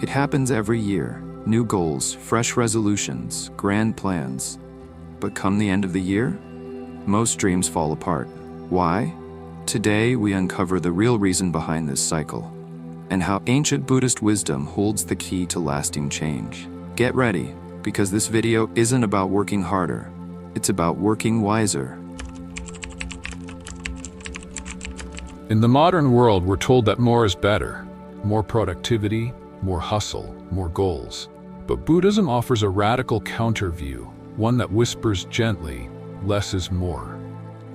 It happens every year. New goals, fresh resolutions, grand plans. But come the end of the year, most dreams fall apart. Why? Today we uncover the real reason behind this cycle and how ancient Buddhist wisdom holds the key to lasting change. Get ready, because this video isn't about working harder. It's about working wiser. In the modern world, we're told that more is better. More productivity, more hustle, more goals. But Buddhism offers a radical counter-view, one that whispers gently, less is more.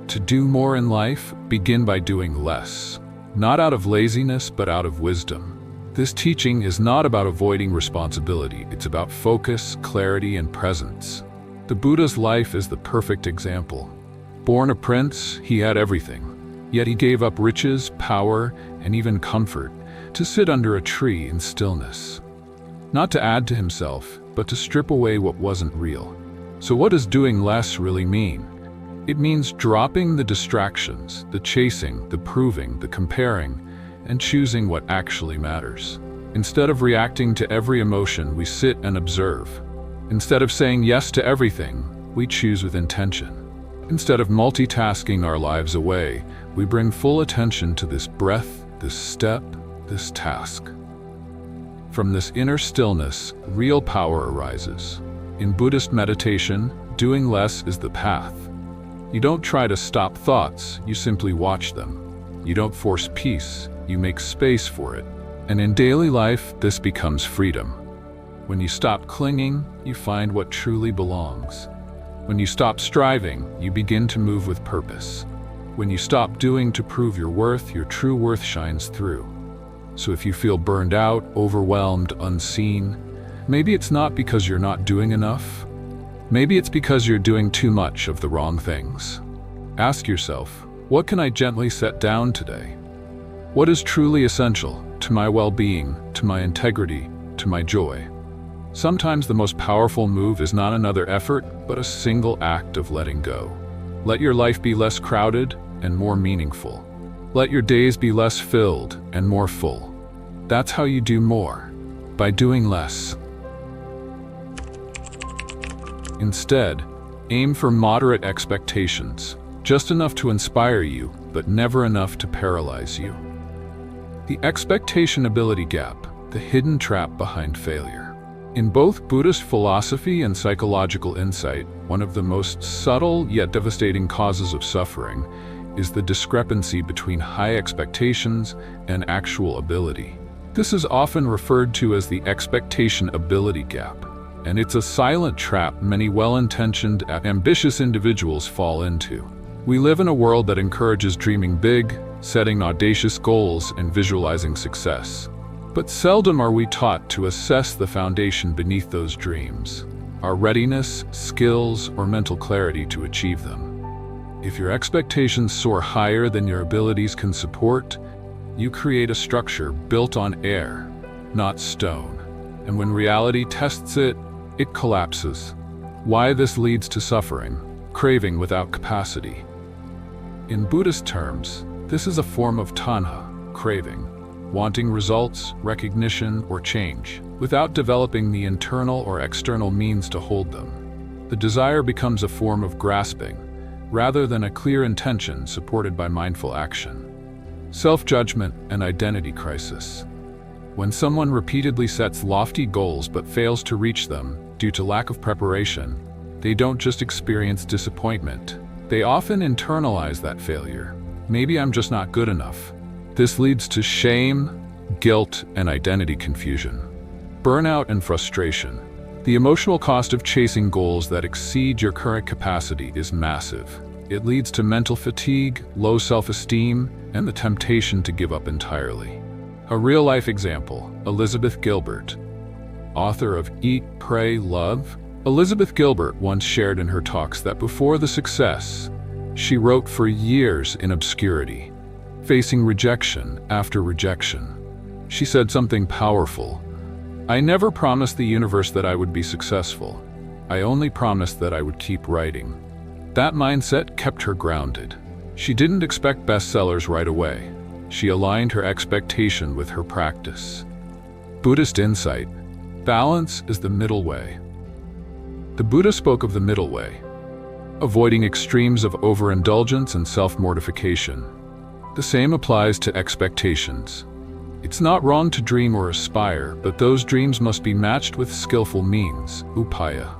To do more in life, begin by doing less. Not out of laziness, but out of wisdom. This teaching is not about avoiding responsibility. It's about focus, clarity, and presence. The Buddha's life is the perfect example. Born a prince, he had everything. Yet he gave up riches, power, and even comfort to sit under a tree in stillness. Not to add to himself, but to strip away what wasn't real. So what does doing less really mean? It means dropping the distractions, the chasing, the proving, the comparing, and choosing what actually matters. Instead of reacting to every emotion, we sit and observe. Instead of saying yes to everything, we choose with intention. Instead of multitasking our lives away, we bring full attention to this breath, this step, this task. From this inner stillness, real power arises. In Buddhist meditation, doing less is the path. You don't try to stop thoughts, you simply watch them. You don't force peace, you make space for it. And in daily life, this becomes freedom. When you stop clinging, you find what truly belongs. When you stop striving, you begin to move with purpose. When you stop doing to prove your worth, your true worth shines through. So if you feel burned out, overwhelmed, unseen, maybe it's not because you're not doing enough. Maybe it's because you're doing too much of the wrong things. Ask yourself, what can I gently set down today? What is truly essential to my well-being, to my integrity, to my joy? Sometimes the most powerful move is not another effort, but a single act of letting go. Let your life be less crowded and more meaningful. Let your days be less filled and more full. That's how you do more, by doing less. Instead, aim for moderate expectations, just enough to inspire you, but never enough to paralyze you. The expectation-ability gap, the hidden trap behind failure. In both Buddhist philosophy and psychological insight, one of the most subtle yet devastating causes of suffering is the discrepancy between high expectations and actual ability. This is often referred to as the expectation-ability gap, and it's a silent trap many well-intentioned, ambitious individuals fall into. We live in a world that encourages dreaming big, setting audacious goals, and visualizing success. But seldom are we taught to assess the foundation beneath those dreams, our readiness, skills, or mental clarity to achieve them. If your expectations soar higher than your abilities can support, you create a structure built on air, not stone. And when reality tests it, it collapses. Why this leads to suffering, craving without capacity. In Buddhist terms, this is a form of tanha, craving, wanting results, recognition, or change, without developing the internal or external means to hold them. The desire becomes a form of grasping, rather than a clear intention supported by mindful action. Self-judgment and identity crisis. When someone repeatedly sets lofty goals but fails to reach them due to lack of preparation, they don't just experience disappointment. They often internalize that failure. Maybe I'm just not good enough. This leads to shame, guilt, and identity confusion. Burnout and frustration. The emotional cost of chasing goals that exceed your current capacity is massive. It leads to mental fatigue, low self-esteem, and the temptation to give up entirely. A real-life example, Elizabeth Gilbert, author of Eat, Pray, Love. Elizabeth Gilbert once shared in her talks that before the success, she wrote for years in obscurity, facing rejection after rejection. She said something powerful. "I never promised the universe that I would be successful. I only promised that I would keep writing." That mindset kept her grounded. She didn't expect bestsellers right away. She aligned her expectation with her practice. Buddhist insight, balance is the middle way. The Buddha spoke of the middle way, avoiding extremes of overindulgence and self-mortification. The same applies to expectations. It's not wrong to dream or aspire, but those dreams must be matched with skillful means, upaya.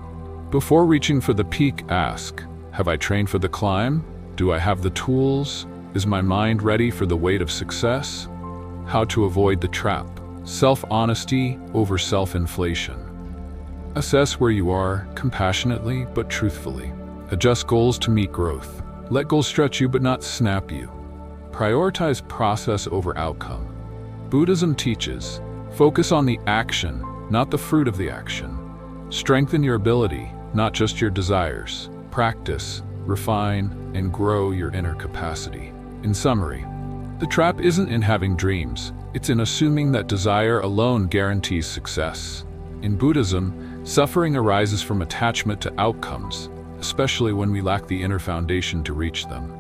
Before reaching for the peak, ask, have I trained for the climb? Do I have the tools? Is my mind ready for the weight of success? How to avoid the trap, self-honesty over self-inflation. Assess where you are, compassionately but truthfully. Adjust goals to meet growth. Let goals stretch you but not snap you. Prioritize process over outcome. Buddhism teaches, focus on the action, not the fruit of the action. Strengthen your ability, not just your desires. Practice, refine, and grow your inner capacity. In summary, the trap isn't in having dreams, it's in assuming that desire alone guarantees success. In Buddhism, suffering arises from attachment to outcomes, especially when we lack the inner foundation to reach them.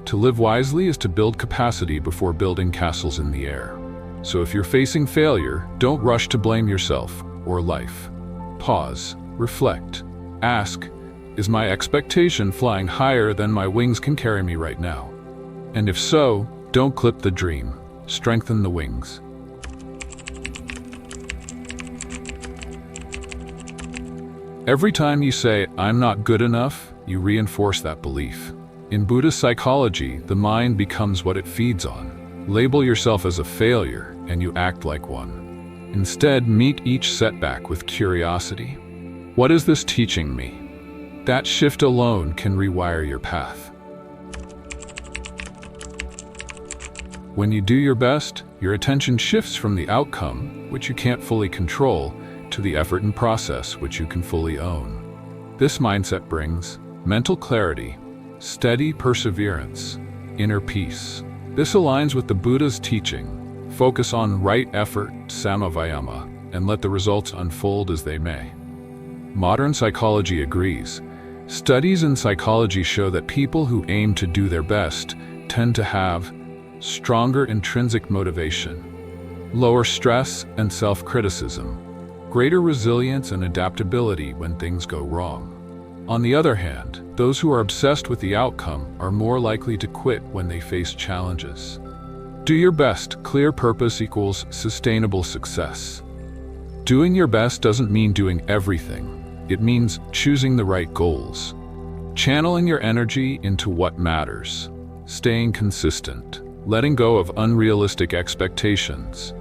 To live wisely is to build capacity before building castles in the air. So if you're facing failure, don't rush to blame yourself or life. Pause, reflect, ask, is my expectation flying higher than my wings can carry me right now? And if so, don't clip the dream, strengthen the wings. Every time you say, I'm not good enough, you reinforce that belief. In Buddhist psychology, the mind becomes what it feeds on. Label yourself as a failure, and you act like one. Instead, meet each setback with curiosity. What is this teaching me? That shift alone can rewire your path. When you do your best, your attention shifts from the outcome, which you can't fully control, to the effort and process, which you can fully own. This mindset brings mental clarity, steady perseverance, inner peace. This aligns with the Buddha's teaching. Focus on right effort, samavayama, and let the results unfold as they may. Modern psychology agrees. Studies in psychology show that people who aim to do their best tend to have stronger intrinsic motivation, lower stress and self-criticism, greater resilience and adaptability when things go wrong. On the other hand, those who are obsessed with the outcome are more likely to quit when they face challenges. Do your best. Clear purpose equals sustainable success. Doing your best doesn't mean doing everything. It means choosing the right goals, channeling your energy into what matters, staying consistent, letting go of unrealistic expectations.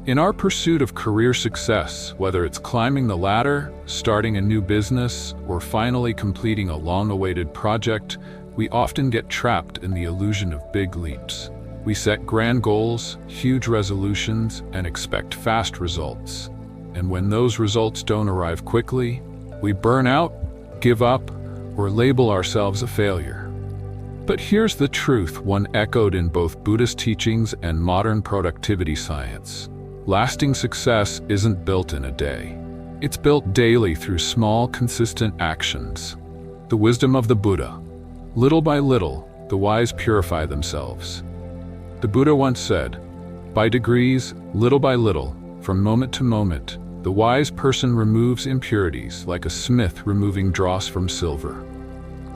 In our pursuit of career success, whether it's climbing the ladder, starting a new business, or finally completing a long-awaited project, we often get trapped in the illusion of big leaps. We set grand goals, huge resolutions, and expect fast results. And when those results don't arrive quickly, we burn out, give up, or label ourselves a failure. But here's the truth, one echoed in both Buddhist teachings and modern productivity science. Lasting success isn't built in a day. It's built daily through small, consistent actions. The wisdom of the Buddha. Little by little, the wise purify themselves. The Buddha once said, by degrees, little by little, from moment to moment, the wise person removes impurities like a smith removing dross from silver.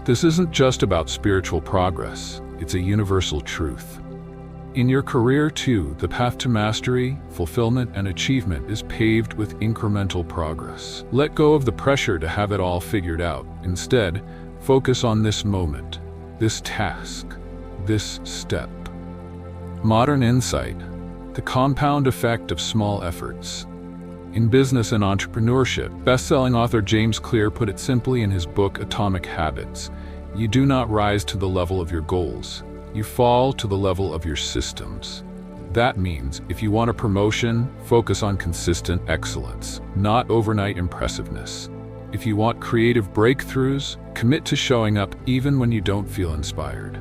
This isn't just about spiritual progress, it's a universal truth. In your career too, the path to mastery, fulfillment, and achievement is paved with incremental progress. Let go of the pressure to have it all figured out. Instead, focus on this moment, this task, this step. Modern insight, the compound effect of small efforts. In business and entrepreneurship, best-selling author James Clear put it simply in his book Atomic Habits. You do not rise to the level of your goals. You fall to the level of your systems. That means if you want a promotion, focus on consistent excellence, not overnight impressiveness. If you want creative breakthroughs, commit to showing up even when you don't feel inspired.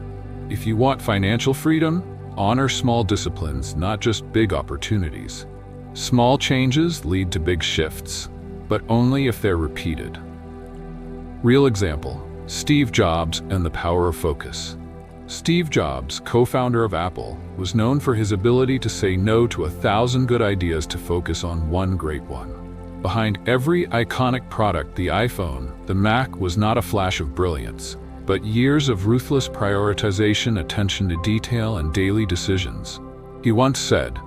If you want financial freedom, honor small disciplines, not just big opportunities. Small changes lead to big shifts, but only if they're repeated. Real example, Steve Jobs and the power of focus. Steve Jobs, co-founder of Apple, was known for his ability to say no to 1,000 good ideas to focus on one great one. Behind every iconic product, the iPhone, the Mac, was not a flash of brilliance, but years of ruthless prioritization, attention to detail, and daily decisions. He once said,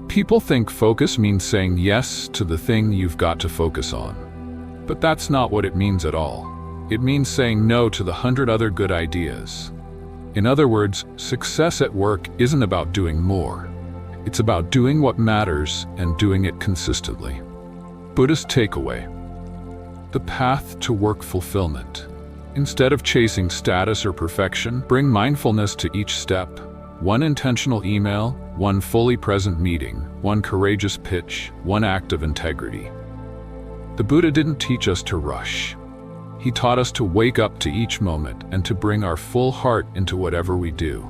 "People think focus means saying yes to the thing you've got to focus on. But that's not what it means at all. It means saying no to the 100 other good ideas." In other words, success at work isn't about doing more. It's about doing what matters and doing it consistently. Buddhist takeaway: the path to work fulfillment. Instead of chasing status or perfection, bring mindfulness to each step. One intentional email, one fully present meeting, one courageous pitch, one act of integrity. The Buddha didn't teach us to rush. He taught us to wake up to each moment and to bring our full heart into whatever we do.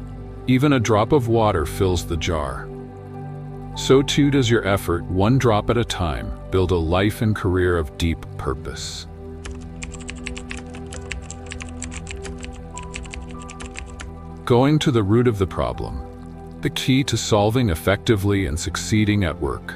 Even a drop of water fills the jar. So too does your effort, one drop at a time, build a life and career of deep purpose. Going to the root of the problem. The key to solving effectively and succeeding at work.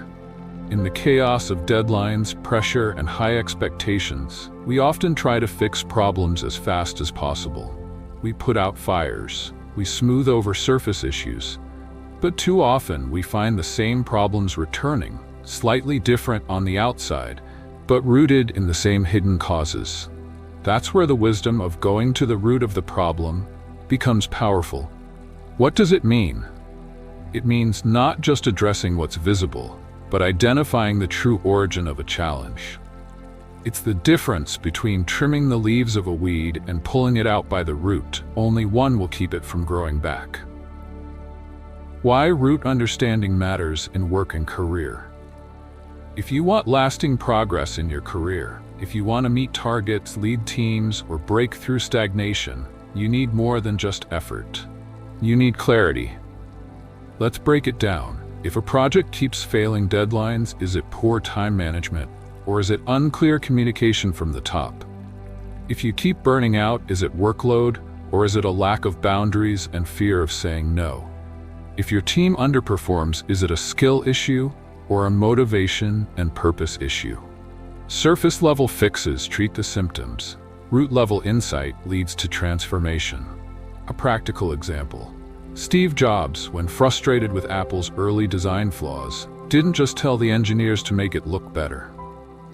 In the chaos of deadlines, pressure, and high expectations, we often try to fix problems as fast as possible. We put out fires, we smooth over surface issues, but too often we find the same problems returning, slightly different on the outside, but rooted in the same hidden causes. That's where the wisdom of going to the root of the problem becomes powerful. What does it mean? It means not just addressing what's visible, but identifying the true origin of a challenge. It's the difference between trimming the leaves of a weed and pulling it out by the root. Only one will keep it from growing back. Why root understanding matters in work and career. If you want lasting progress in your career, if you want to meet targets, lead teams, or break through stagnation, you need more than just effort. You need clarity. Let's break it down. If a project keeps failing deadlines, is it poor time management, or is it unclear communication from the top? If you keep burning out, is it workload, or is it a lack of boundaries and fear of saying no? If your team underperforms, is it a skill issue, or a motivation and purpose issue? Surface-level fixes treat the symptoms. Root-level insight leads to transformation. A practical example. Steve Jobs, when frustrated with Apple's early design flaws, didn't just tell the engineers to make it look better.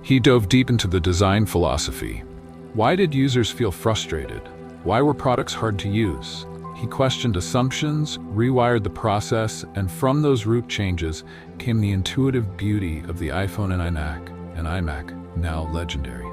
He dove deep into the design philosophy. Why did users feel frustrated? Why were products hard to use? He questioned assumptions, rewired the process, and from those root changes came the intuitive beauty of the iPhone and iMac, now legendary.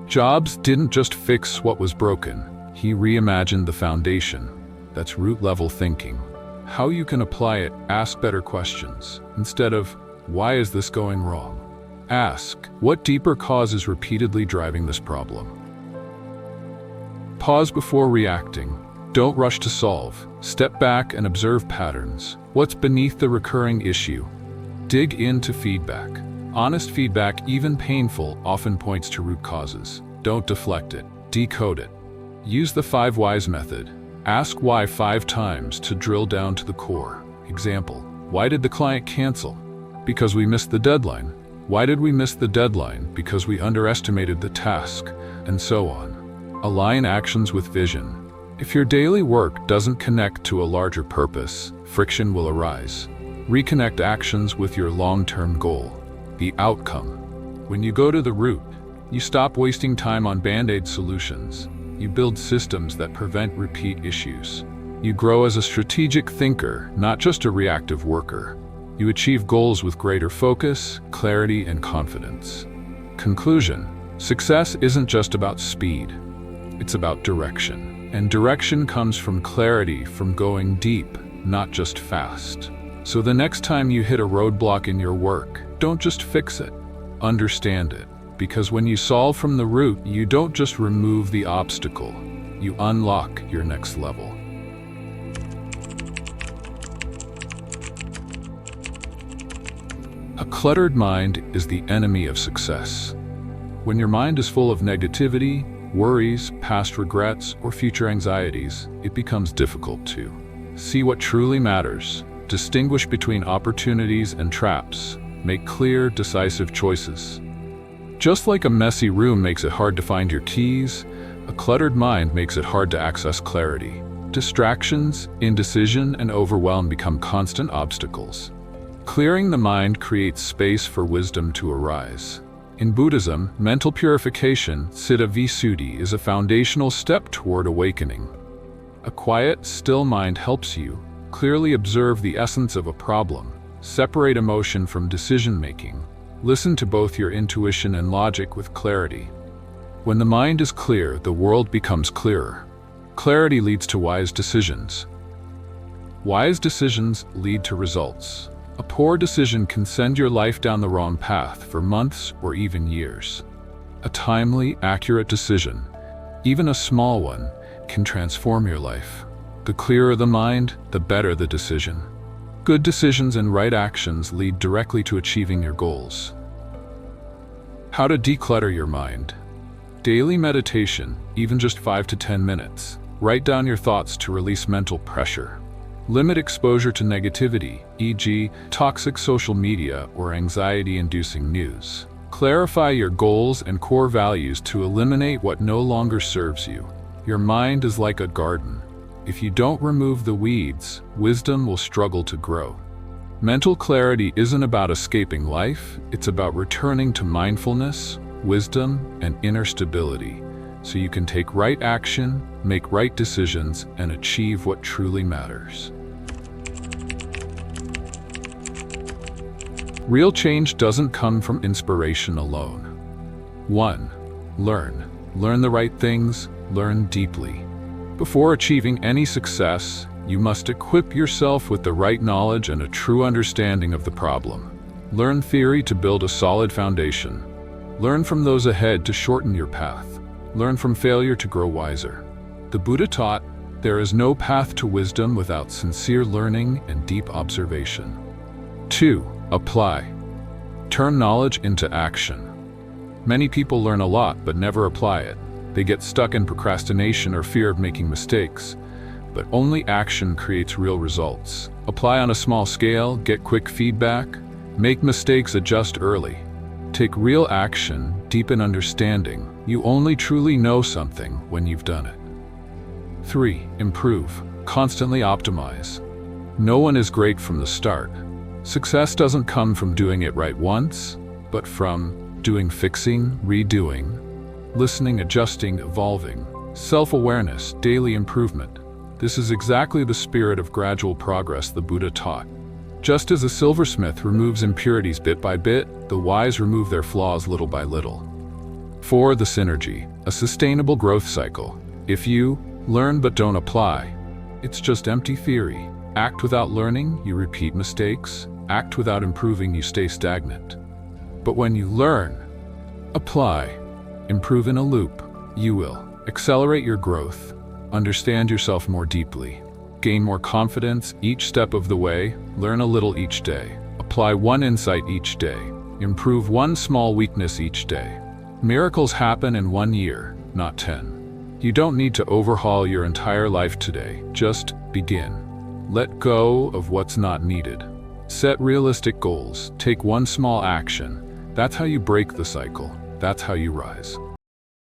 Jobs didn't just fix what was broken, he reimagined the foundation. That's root-level thinking. How you can apply it: ask better questions. Instead of, "Why is this going wrong?" ask, "What deeper cause is repeatedly driving this problem?" Pause before reacting. Don't rush to solve. Step back and observe patterns. What's beneath the recurring issue? Dig into feedback. Honest feedback, even painful, often points to root causes. Don't deflect it. Decode it. Use the 5 whys method. Ask why 5 times to drill down to the core. Example: why did the client cancel? Because we missed the deadline. Why did we miss the deadline? Because we underestimated the task, and so on. Align actions with vision. If your daily work doesn't connect to a larger purpose, friction will arise. Reconnect actions with your long-term goal, the outcome. When you go to the root, you stop wasting time on band-aid solutions. You build systems that prevent repeat issues. You grow as a strategic thinker, not just a reactive worker. You achieve goals with greater focus, clarity, and confidence. Conclusion: success isn't just about speed. It's about direction. And direction comes from clarity, from going deep, not just fast. So the next time you hit a roadblock in your work, don't just fix it, understand it. Because when you solve from the root, you don't just remove the obstacle, you unlock your next level. A cluttered mind is the enemy of success. When your mind is full of negativity, worries, past regrets, or future anxieties, it becomes difficult to see what truly matters, distinguish between opportunities and traps, make clear, decisive choices. Just like a messy room makes it hard to find your keys, a cluttered mind makes it hard to access clarity. Distractions, indecision, and overwhelm become constant obstacles. Clearing the mind creates space for wisdom to arise. In Buddhism, mental purification, citta visuddhi, is a foundational step toward awakening. A quiet, still mind helps you clearly observe the essence of a problem, separate emotion from decision-making, listen to both your intuition and logic with clarity. When the mind is clear, the world becomes clearer. Clarity leads to wise decisions. Wise decisions lead to results. A poor decision can send your life down the wrong path for months or even years. A timely, accurate decision, even a small one, can transform your life. The clearer the mind, the better the decision. Good decisions and right actions lead directly to achieving your goals. How to declutter your mind. Daily meditation, even just 5 to 10 minutes. Write down your thoughts to release mental pressure. Limit exposure to negativity, e.g., toxic social media or anxiety-inducing news. Clarify your goals and core values to eliminate what no longer serves you. Your mind is like a garden. If you don't remove the weeds, wisdom will struggle to grow. Mental clarity isn't about escaping life, it's about returning to mindfulness, wisdom, and inner stability, so you can take right action, make right decisions, and achieve what truly matters. Real change doesn't come from inspiration alone. 1. Learn. Learn the right things, learn deeply. Before achieving any success, you must equip yourself with the right knowledge and a true understanding of the problem. Learn theory to build a solid foundation. Learn from those ahead to shorten your path. Learn from failure to grow wiser. The Buddha taught, there is no path to wisdom without sincere learning and deep observation. 2. Apply. Turn knowledge into action. Many people learn a lot but never apply it. They get stuck in procrastination or fear of making mistakes. But only action creates real results. Apply on a small scale, get quick feedback, make mistakes, adjust early. Take real action, deepen understanding. You only truly know something when you've done it. 3. Improve. Constantly optimize. No one is great from the start. Success doesn't come from doing it right once, but from doing, fixing, redoing, listening, adjusting, evolving. Self-awareness, daily improvement. This is exactly the spirit of gradual progress the Buddha taught. Just as a silversmith removes impurities bit by bit, the wise remove their flaws little by little. 4. The synergy, a sustainable growth cycle. If you learn but don't apply, it's just empty theory. Act without learning, you repeat mistakes. Act without improving, you stay stagnant. But when you learn, apply, improve in a loop, you will accelerate your growth, understand yourself more deeply, gain more confidence each step of the way, learn a little each day, apply one insight each day, improve one small weakness each day. Miracles happen in 1 year, not 10. You don't need to overhaul your entire life today, just begin. Let go of what's not needed. Set realistic goals, take one small action. That's how you break the cycle. That's how you rise.